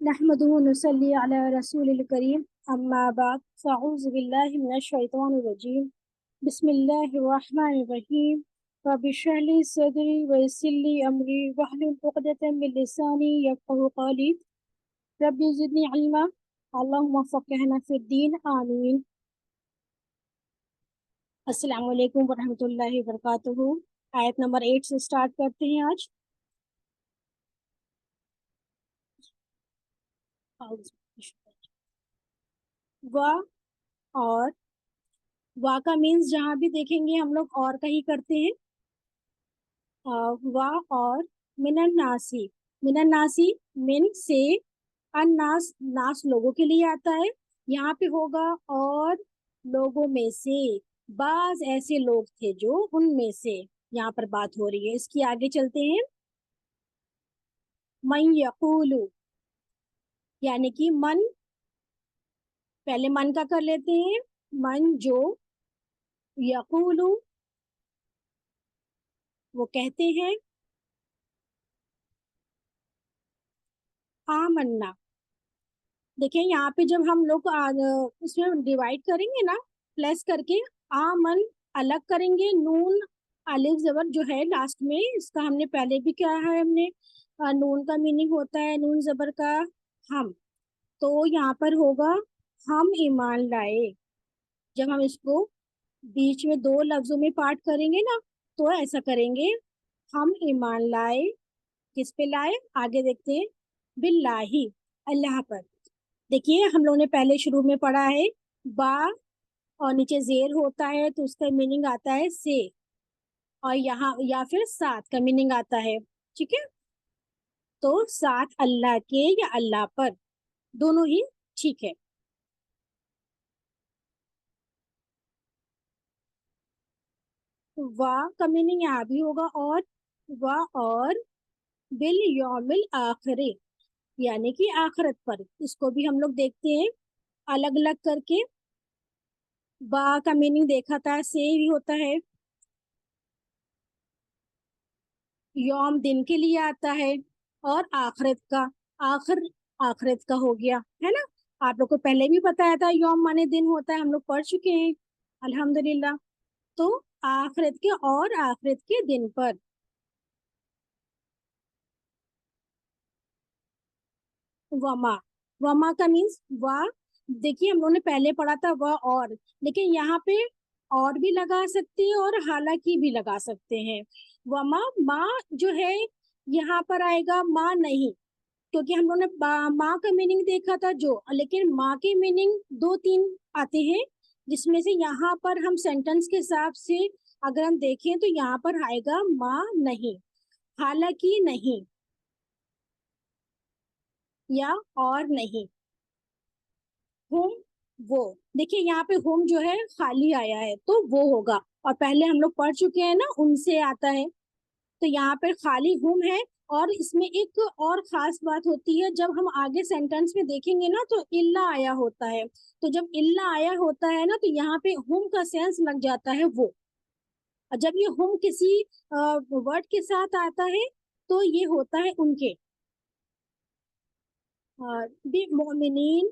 नहमदुहु व नुसल्ली अला रसूलिल करीम अम्मा बाद फ़अऊज़ु बिल्लाहि मिनश शैतानिर रजीम बिस्मिल्लाहिर रहमानिर रहीम रब्बि इश्रह ली सदरी व यस्सिर ली अमरी वहलुल उक़दतम मिन लिसानी यफ़क़हू क़ौली रब्बि ज़िदनी इल्मा अल्लाहुम्मा फ़क़्हिना फ़िद्दीन आमीन। अस्सलामु अलैकुम व रहमतुल्लाहि व बरकातुहू। आयत नंबर 8 से स्टार्ट करते हैं आज। व और वा का मीन्स जहाँ भी देखेंगे हम लोग और का ही करते हैं। वा और मिनन नासी, मिनन नासी मिन से, अन्नास नास लोगों के लिए आता है, यहाँ पे होगा और लोगों में से बाज ऐसे लोग थे जो उनमें से, यहाँ पर बात हो रही है। इसकी आगे चलते हैं। मन यकूलू यानी कि मन, पहले मन का कर लेते हैं। मन जो, यकूलू वो कहते हैं, आमन्ना। देखिए यहाँ पे जब हम लोग उसमें डिवाइड करेंगे ना, प्लस करके आमन अलग करेंगे, नून अलिफ जबर जो है लास्ट में, इसका हमने पहले भी क्या है, हमने नून का मीनिंग होता है नून जबर का हम। तो यहाँ पर होगा हम ईमान लाए। जब हम इसको बीच में दो लफ्जों में पार्ट करेंगे ना, तो ऐसा करेंगे, हम ईमान लाए। किस पे लाए, आगे देखते हैं। बिल्लाही, अल्लाह पर। देखिए हम लोगों ने पहले शुरू में पढ़ा है बा और नीचे जेर होता है तो उसका मीनिंग आता है से, और यहाँ या फिर साथ का मीनिंग आता है। ठीक है, तो साथ अल्लाह के या अल्लाह पर, दोनों ही ठीक है। वाह का मीनिंग यहाँ भी होगा और, वाह और बिल यौमिल आखिरी यानी कि आखिरत पर, इसको भी हम लोग देखते हैं अलग अलग करके। बा का मीनिंग देखा था, से भी होता है, यौम दिन के लिए आता है, और आखिरत का, आखिर आखिरत का हो गया है ना। आप लोग को पहले भी बताया था यौम माने दिन होता है, हम लोग पढ़ चुके हैं अल्हम्दुलिल्लाह। तो आखिरत के और आखिरत के दिन पर। वमा, वमा का मीन्स वाह। देखिए हम लोगों ने पहले पढ़ा था वह और, लेकिन यहाँ पे और भी लगा सकते हैं और हालांकि भी लगा सकते हैं। वमा माँ जो है यहाँ पर आएगा, माँ नहीं, क्योंकि हम लोगों ने माँ का मीनिंग देखा था जो, लेकिन माँ के मीनिंग दो तीन आते हैं, जिसमें से यहाँ पर हम सेंटेंस के हिसाब से अगर हम देखें तो यहाँ पर आएगा माँ नहीं, हालांकि नहीं, या और नहीं। होम, वो, देखिए यहाँ पे होम जो है खाली आया है तो वो होगा, और पहले हम लोग पढ़ चुके हैं ना उनसे आता है, तो यहाँ पर खाली होम है। और इसमें एक और खास बात होती है, जब हम आगे सेंटेंस में देखेंगे ना तो इल्ला आया होता है, तो जब इल्ला आया होता है ना तो यहाँ पे हुम का सेंस लग जाता है वो। और जब ये हुम किसी वर्ड के साथ आता है तो ये होता है उनके। बी मोमिनीन,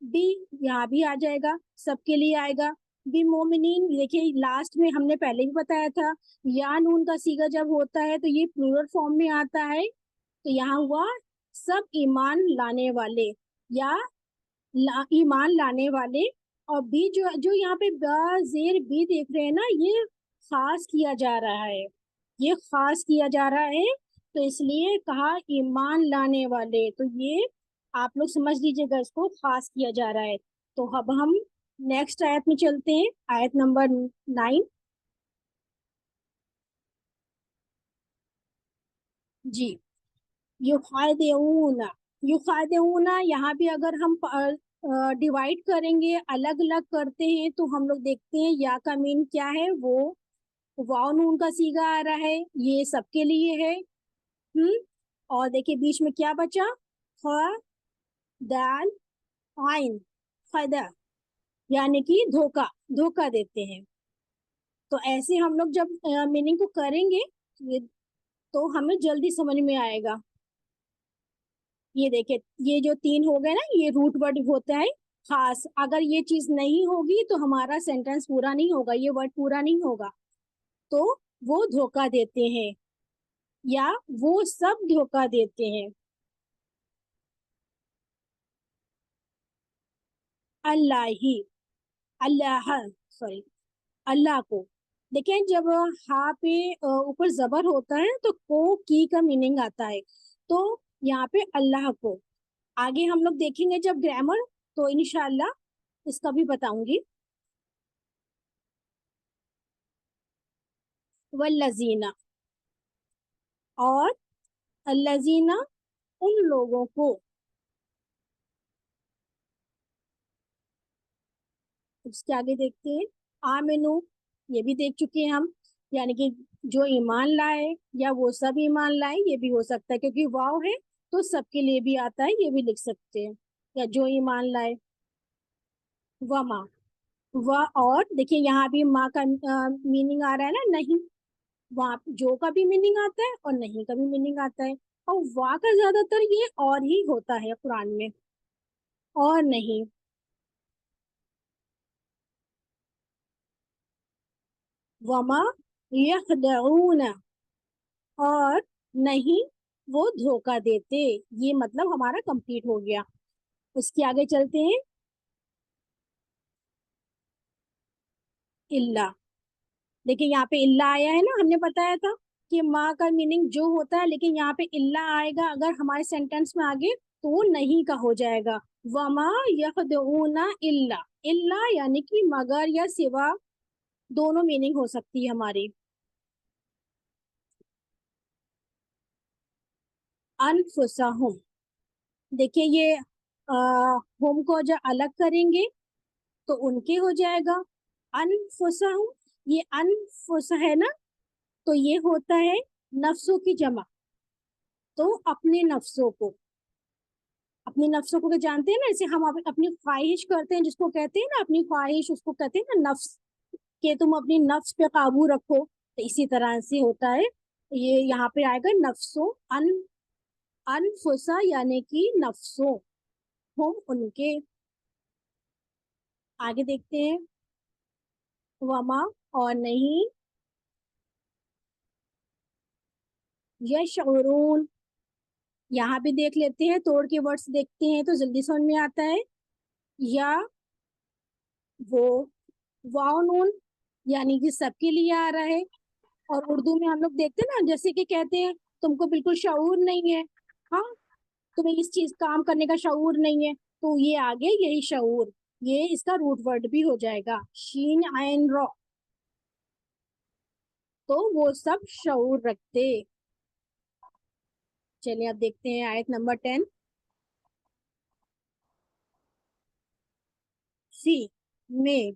बी यहाँ भी आ जाएगा, सबके लिए आएगा। बी मोमिनीन, देखिए लास्ट में हमने पहले भी बताया था, या नून का सीगा जब होता है तो ये प्लूरल फॉर्म में आता है, तो यहाँ हुआ सब ईमान लाने वाले, या ईमान लाने वाले। और बी जो जो यहाँ पे जेर बी देख रहे हैं ना, ये खास किया जा रहा है, ये खास किया जा रहा है, तो इसलिए कहा ईमान लाने वाले, तो ये आप लोग समझ लीजिएगा, इसको खास किया जा रहा है। तो अब हम नेक्स्ट आयत में चलते हैं, आयत नंबर 9। जी, युखादिऊना, युखादिऊना यहाँ भी अगर हम डिवाइड करेंगे, अलग अलग करते हैं, तो हम लोग देखते हैं या का मीन क्या है, वो वाव नून का सीगा आ रहा है, ये सबके लिए है। और देखिए बीच में क्या बचा, ख दाल आइन, फायदा, यानी कि धोखा, धोखा देते हैं। तो ऐसे हम लोग जब मीनिंग को करेंगे ये, तो हमें जल्दी समझ में आएगा। ये देखे, ये जो 3 हो गए ना, ये रूट वर्ड होता है खास। अगर ये चीज नहीं होगी तो हमारा सेंटेंस पूरा नहीं होगा, ये वर्ड पूरा नहीं होगा। तो वो धोखा देते हैं, या वो सब धोखा देते हैं। अल्लाह ही, अल्लाह, सॉरी, अल्लाह को। देखिए जब हा पे ऊपर जबर होता है तो को की का मीनिंग आता है। तो यहाँ पे अल्लाह को, आगे हम लोग देखेंगे जब ग्रामर, तो इंशाल्लाह इसका भी बताऊंगी। वल्लजीना, और अल्लजीना उन लोगों को। उसके आगे देखते हैं आमिनु, ये भी देख चुके हैं हम, यानी कि जो ईमान लाए, या वो सब ईमान लाए, ये भी हो सकता है क्योंकि वाव है तो सबके लिए भी आता है, ये भी लिख सकते हैं, या जो ईमान लाए। वमा, व, और देखिए यहाँ भी माँ का मीनिंग आ रहा है ना, नहीं। वहाँ जो का भी मीनिंग आता है और नहीं का भी मीनिंग आता है। और वाह का ज्यादातर ये और ही होता है कुरान में, और नहीं। वमा यखदऊन, और नहीं वो धोखा देते। ये मतलब हमारा कंप्लीट हो गया। उसके आगे चलते हैं। इल्ला, देखिए यहाँ पे इल्ला आया है ना, हमने बताया था कि माँ का मीनिंग जो होता है, लेकिन यहाँ पे इल्ला आएगा अगर हमारे सेंटेंस में आगे, तो वो नहीं का हो जाएगा। वमा यखदऊना इल्ला, इल्ला यानी कि मगर या सिवा, दोनों मीनिंग हो सकती है हमारी। अनफुसहुम, देखिए ये होम को जब अलग करेंगे तो उनके हो जाएगा अनफुसहुम। ये अनफुस है ना, तो ये होता है नफ्सों की जमा। तो अपने नफ्सों को, अपने नफ्सों को तो जानते हैं ना, जैसे हम अपनी ख्वाहिश करते हैं, जिसको कहते हैं ना अपनी ख्वाहिश, उसको कहते हैं ना नफ्स, के तुम अपनी नफ्स पे काबू रखो, तो इसी तरह से होता है। ये यहाँ पे आएगा नफ्सों, अनफुसा यानी कि नफ्सों, हम उनके। आगे देखते हैं। वमा, और नहीं, यशउरून, यहाँ भी देख लेते हैं, तोड़ के वर्ड्स देखते हैं तो जल्दी समझ में आता है। या वो, वाव नून, यानी कि सबके लिए आ रहा है। और उर्दू में हम लोग देखते हैं ना, जैसे कि कहते हैं तुमको बिल्कुल शऊर नहीं है, हाँ, तुम्हें इस चीज काम करने का शऊर नहीं है, तो ये आगे यही शऊर, ये इसका रूट वर्ड भी हो जाएगा, शीन आयन रॉ। तो वो सब शऊर रखते। चलिए अब देखते हैं आयत नंबर 10। सी में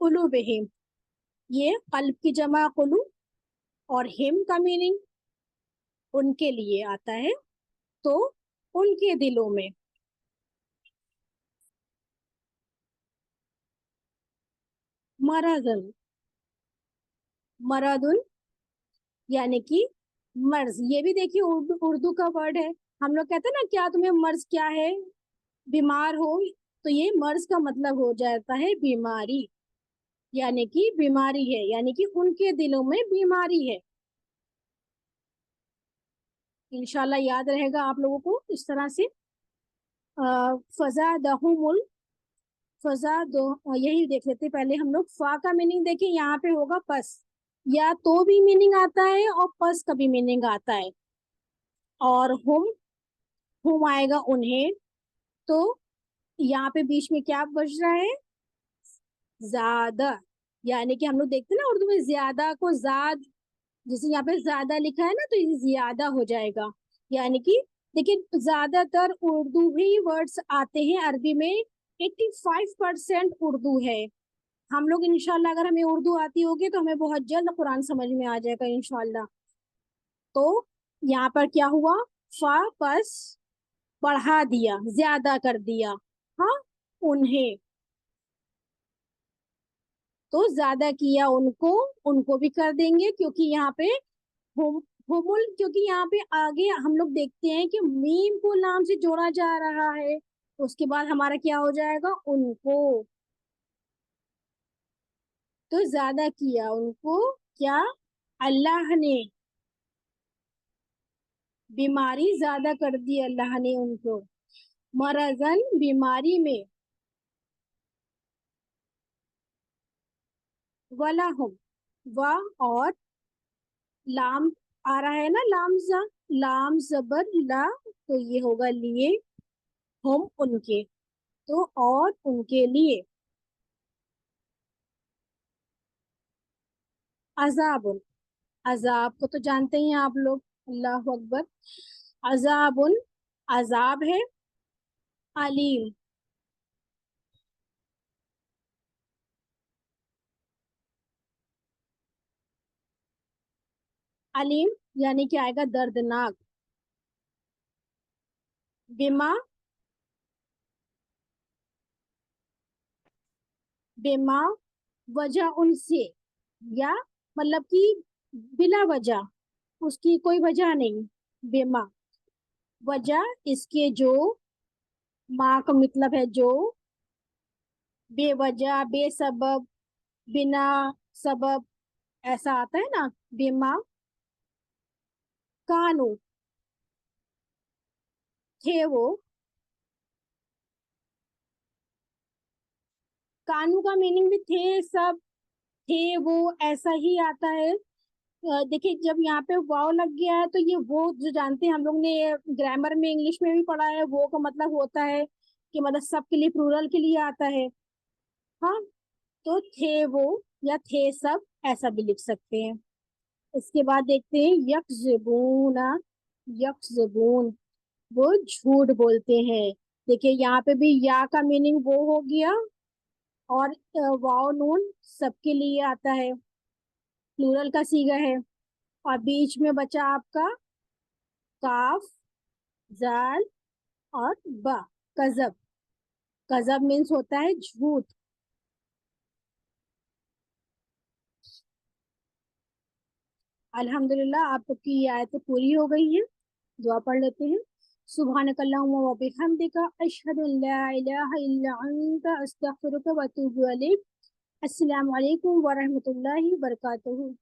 कुलू बेहिम, ये कल्ब की जमा कुलू, और हिम का मीनिंग उनके लिए आता है, तो उनके दिलों में। मरदन, मरदुन यानी कि मर्ज, ये भी देखिए उर्दू उर्दू का वर्ड है। हम लोग कहते हैं ना क्या तुम्हें मर्ज क्या है, बीमार हो, तो ये मर्ज का मतलब हो जाता है बीमारी, यानी कि बीमारी है, यानी कि उनके दिलों में बीमारी है। इंशाल्लाह याद रहेगा आप लोगों को इस तरह से। फजा दहुमुल, फजा दो, यही देख लेते पहले हम लोग। फा का मीनिंग देखिए यहाँ पे होगा पस, या तो भी मीनिंग आता है और पस का भी मीनिंग आता है। और हुम आएगा उन्हें। तो यहाँ पे बीच में क्या बज रहा है, ज्यादा, यानी कि हम लोग देखते हैं ना उर्दू में ज्यादा को जाद, जैसे यहाँ पे ज्यादा लिखा है ना, तो ये ज्यादा हो जाएगा। यानी कि देखिए ज्यादातर उर्दू ही वर्ड्स आते हैं अरबी में, 85% उर्दू है। हम लोग इंशाल्लाह अगर हमें उर्दू आती होगी तो हमें बहुत जल्द कुरान समझ में आ जाएगा इंशाल्लाह। तो यहाँ पर क्या हुआ, फा पस बढ़ा दिया, ज्यादा कर दिया, हाँ, उन्हें, तो ज्यादा किया उनको, उनको भी कर देंगे क्योंकि यहाँ पे हम हुमुल, क्योंकि यहाँ पे आगे हम लोग देखते हैं कि मीम को लाम से जोड़ा जा रहा है, उसके बाद हमारा क्या हो जाएगा, उनको। तो ज्यादा किया उनको, क्या, अल्लाह ने, बीमारी ज्यादा कर दी अल्लाह ने उनको, मरजन, बीमारी में, वलाहुम, व, और, लाम आ रहा है ना, लाम जा, लाम जबर ला, तो ये होगा लिए, हम उनके, तो और उनके लिए, अजाबुन, अजाब को तो जानते ही हैं आप लोग, अल्लाह अकबर, अजाबुन, अजाब है, अलीम, अलीम यानी कि आएगा दर्दनाक, बिमा, बेमा, वजह उनसे, या मतलब कि बिला वजह, उसकी कोई वजह नहीं, बेमा, वजह इसके जो, माँ का मतलब है जो, बेवजह, बेसबब, बिना सबब, ऐसा आता है ना, बेमा, कानू, थे वो, कानू का मीनिंग भी थे सब, थे वो, ऐसा ही आता है। देखिए जब यहाँ पे वाव लग गया है तो ये वो जो जानते हैं हम लोग ने ग्रामर में इंग्लिश में भी पढ़ा है, वो का मतलब होता है कि मतलब सबके लिए, प्लूरल के लिए आता है। हाँ, तो थे वो या थे सब, ऐसा भी लिख सकते हैं। इसके बाद देखते हैं यकज़बूना, यकज़बून, वो झूठ बोलते हैं। देखिए यहाँ पे भी या का मीनिंग वो हो गया, और वाव नून सबके लिए आता है, प्लूरल का सीगा है, और बीच में बचा आपका काफ, जाल, और बा, कजब, कजब मीन्स होता है झूठ। अल्हम्दुलिल्लाह आपकी ये आयतें पूरी हो गई हैं। दुआ पढ़ लेते हैं। सुब्हानकल्लाहुम्मा व बिहम्दिका, अशहदु अल्ला इलाहा इल्ला अंता, अस्तगफिरुका व अतूबु इलैक। अस्सलामु अलैकुम व रहमतुल्लाहि व बरकातुहू।